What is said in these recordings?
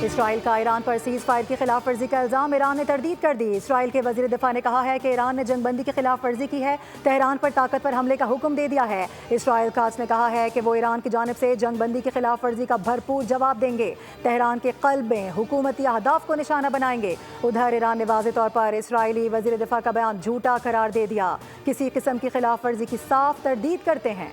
Israel का Iran पर cease fire की खिलाफ वर्जी का इल्जाम ईरान ने तरदीद कर दी। इसराइल के वजीर दिफा ने कहा है कि ईरान ने जंगबंदी की खिलाफ वर्जी की है, तेहरान पर ताकतवर हमले का हुक्म दे दिया है। इसराइल काज ने कहा है कि वो ईरान की जानिब से जंगबंदी की खिलाफ वर्जी का भरपूर जवाब देंगे, तेहरान के क़ल्ब में हुकूमती अहदाफ को निशाना बनाएंगे। उधर ईरान ने वाज़ेह तौर पर इसराइली वजीर दिफा का बयान झूठा करार दे दिया, किसी किस्म की खिलाफ वर्जी की साफ तरदीद करते हैं।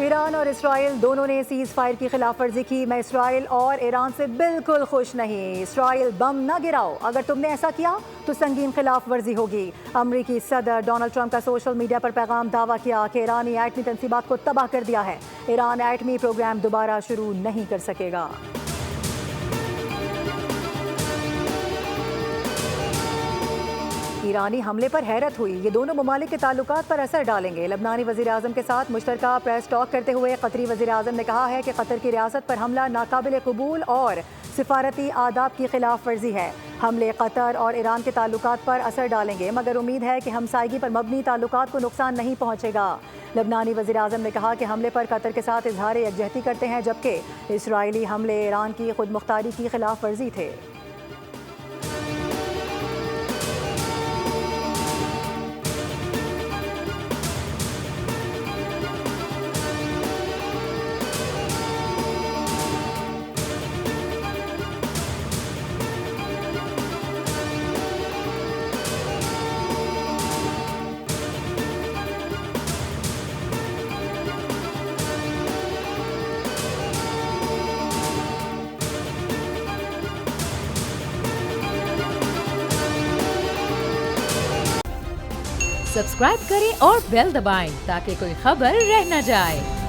ईरान और इसराइल दोनों ने सीज फायर की खिलाफ वर्जी की। मैं इसराइल और ईरान से बिल्कुल खुश नहीं। इसराइल बम न गिराओ, अगर तुमने ऐसा किया तो संगीन खिलाफ वर्जी होगी। अमरीकी सदर डोनाल्ड ट्रंप का सोशल मीडिया पर पैगाम दावा किया कि ईरानी एटमी तंसीबात को तबाह कर दिया है। ईरान एटमी प्रोग्राम दोबारा शुरू नहीं कर सकेगा। ईरानी हमले पर हैरत हुई, ये दोनों ममालिक के ताल्लुकात पर असर डालेंगे। लबनानी वज़ीर आज़म के साथ मुश्तरका प्रेस टॉक करते हुए कतरी वज़ीर आज़म ने कहा है कि कतर की रियासत पर हमला नाकाबिल कबूल और सिफारती आदाब की खिलाफ वर्जी है। हमले कतर और ईरान के ताल्लुकात पर असर डालेंगे, मगर उम्मीद है कि हमसायगी पर मबनी ताल्लुकात को नुकसान नहीं पहुँचेगा। लबनानी वज़ीर आज़म ने कहा कि हमले पर कतर के साथ इजहार यकजहती करते हैं, जबकि इसराइली हमले ईरान की खुद मुख्तारी की खिलाफ वर्जी थे। सब्सक्राइब करें और बेल दबाएं ताकि कोई खबर रह न जाए।